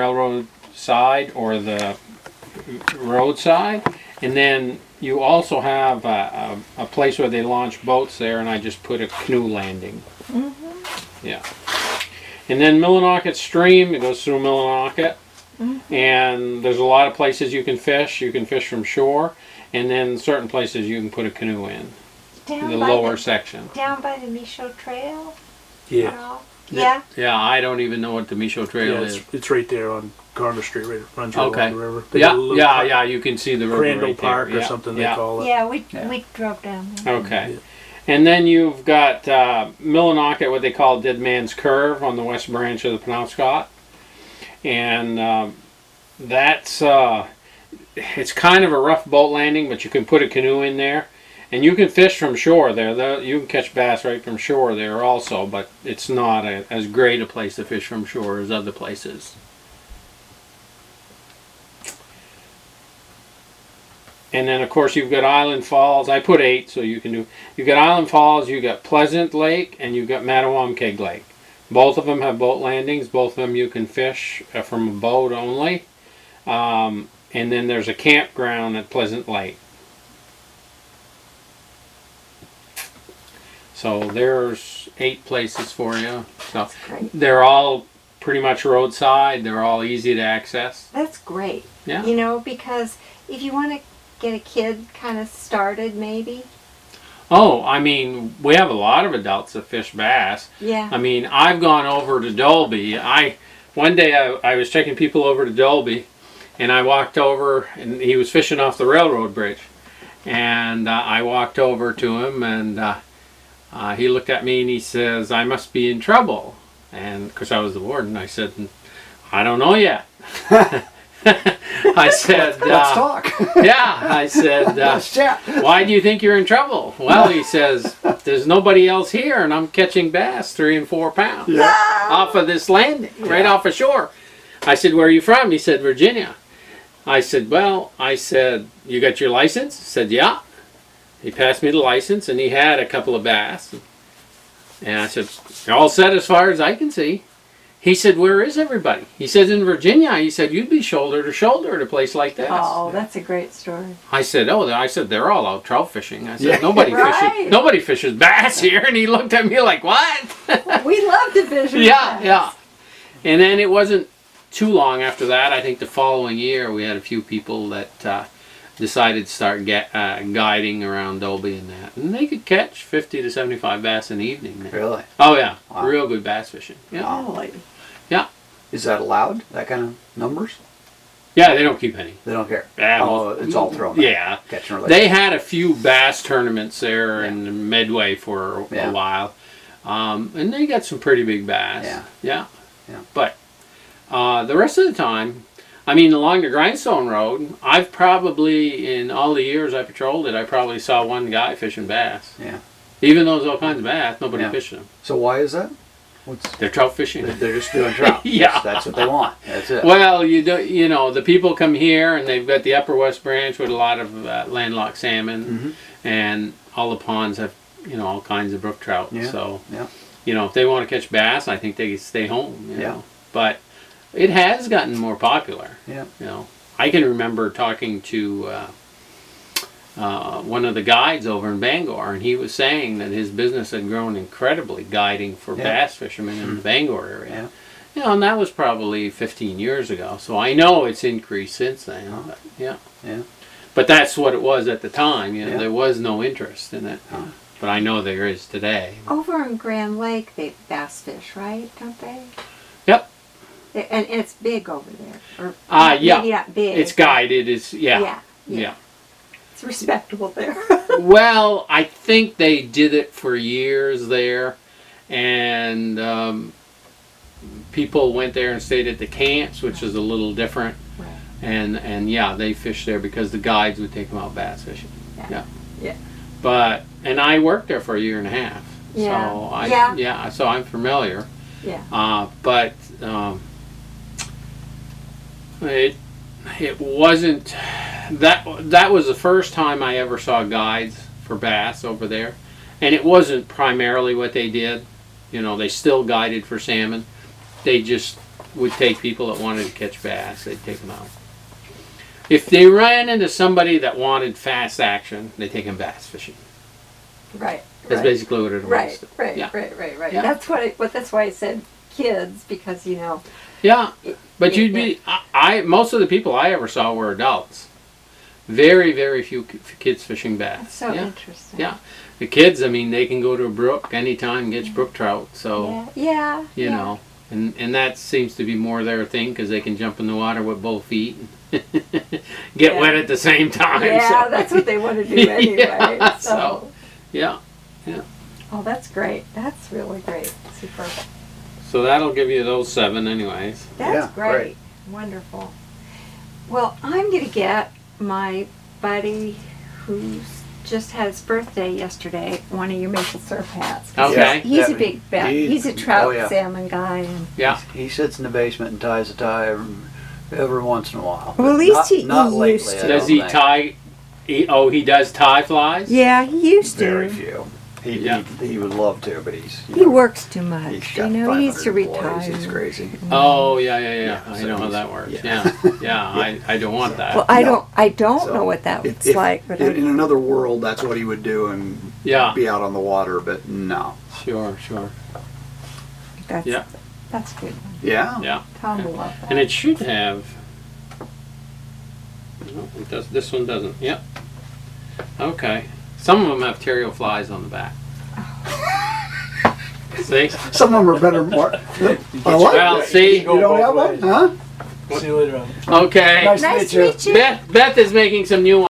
railroad side or the roadside. And then you also have a place where they launch boats there, and I just put a canoe landing. Mm-hmm. Yeah. And then Millinocket Stream, it goes through Millinocket. Mm-hmm. And there's a lot of places you can fish. You can fish from shore. And then certain places you can put a canoe in. Down the lower section. Down by the Michaud Trail? Yeah. Yeah? Yeah, I don't even know what the Michaud Trail is. It's right there on Garner Street, right, runs right along the river. Yeah, you can see the river Crandall right Park there. or something they call it. Yeah, we drove down there. Okay. Yeah. And then you've got Millinocket, what they call Dead Man's Curve on the west branch of the Penobscot. And that's, it's kind of a rough boat landing, but you can put a canoe in there. And you can fish from shore there. You can catch bass right from shore there also, but it's not as great a place to fish from shore as other places. And then, of course, you've got Island Falls. I put 8, so you can do... You've got Island Falls, you've got Pleasant Lake, and you've got Mattawamkeag Lake. Both of them have boat landings. Both of them you can fish from a boat only. And then there's a campground at Pleasant Lake. So there's 8 places for you. So they're all pretty much roadside. They're all easy to access. That's great. Yeah. You know, because if you want to get a kid kind of started, maybe. Oh, I mean, we have a lot of adults that fish bass. Yeah. I mean, I've gone over to Dolby. One day I was taking people over to Dolby, and I walked over, and he was fishing off the railroad bridge. And I walked over to him, and he looked at me and he says, "I must be in trouble." And because I was the warden, I said, "I don't know yet." I said, let's talk. Yeah, I said, Let's chat. "Why do you think you're in trouble?" Well, he says, "There's nobody else here, and I'm catching bass 3 and 4 pounds off of this landing, right off ashore." I said, "Where are you from?" He said, "Virginia." I said, "Well," I said, "you got your license?" He said, "Yeah." He passed me the license, and he had a couple of bass. And I said, "You're all set as far as I can see." He said, "Where is everybody?" He says, "In Virginia." He said, "You'd be shoulder to shoulder at a place like this." Oh, that's a great story. I said, "They're all out trout fishing." I said, Yeah. Nobody fishes bass here." And he looked at me like, "What?" We love to fish with bass. Yeah. And then it wasn't too long after that. I think the following year we had a few people that decided to start guiding around Dolby and that. And they could catch 50 to 75 bass in the evening there. Really? Oh, yeah. Wow. Real good bass fishing. Yeah. Really? Yeah. Is that allowed? That kind of numbers? Yeah, they don't keep any. They don't care. Yeah, Oh, it's all thrown. Yeah. Catch and release. They had a few bass tournaments there in Medway for a while. And they got some pretty big bass. Yeah. But the rest of the time, I mean, along the Grindstone Road, I've probably, in all the years I patrolled it, I probably saw one guy fishing bass. Yeah. Even though there's all kinds of bass, nobody fished them. So why is that? They're trout fishing. They're just doing trout. Yeah. That's what they want. That's it. Well, you know, the people come here and they've got the Upper West Branch with a lot of landlocked salmon, and all the ponds have, you know, all kinds of brook trout. Yeah. So, you know, if they want to catch bass, I think they can stay home. You know? But it has gotten more popular. Yeah. You know, I can remember talking to one of the guides over in Bangor, and he was saying that his business had grown incredibly guiding for bass fishermen in the Bangor area. You know, and that was probably 15 years ago. So I know it's increased since then. But, yeah. But that's what it was at the time. You know, there was no interest in it. But I know there is today. Over in Grand Lake, they bass fish, right? Don't they? Yep. And it's big over there. Or maybe not big. It's guided. It's yeah. It's respectable there. Well, I think they did it for years there, and people went there and stayed at the camps, which is a little different. Right. And yeah, they fished there because the guides would take them out bass fishing. Yeah. But I worked there for a year and a half. Yeah. So I'm familiar. Yeah. But it wasn't that was the first time I ever saw guides for bass over there, and it wasn't primarily what they did. You know, they still guided for salmon. They just would take people that wanted to catch bass. They'd take them out. If they ran into somebody that wanted fast action, they take them bass fishing. Right. That's basically what it was. Right. Yeah. Right. Yeah. That's why I said kids, because Yeah, but you'd be. Most of the people I ever saw were adults. Very, very few kids fishing bass. That's so interesting. Yeah, the kids. I mean, they can go to a brook anytime and catch brook trout. So you know, and that seems to be more their thing because they can jump in the water with both feet and get wet at the same time. Yeah, so. That's what they want to do anyway. So yeah. Oh, that's great. That's really great. Super. So that'll give you those 7 anyways. That's great. Wonderful. Well, I'm going to get my buddy who just had his birthday yesterday one of your maple surf hats. Okay. He's a big bet. He's a trout salmon guy. And he sits in the basement and ties a tie every once in a while. Well, at least he lately, used to. Does he tie? He does tie flies? Yeah, he used to. Very few. He would love to, but he works too much. He's got he needs to retire. He's crazy. Oh yeah. I know how that works. Yeah. I don't want that. Well, I don't know what that looks like. But in another world, that's what he would do and be out on the water. But no. Sure. That's good. Yeah. Tom will love that. And it should have. No, it does. This one doesn't. Yep. Okay. Some of them have Theriault flies on the back. See? Some of them are better. Well, see? You don't have one, huh? See you later on. Okay. Nice to meet you. Beth is making some new ones.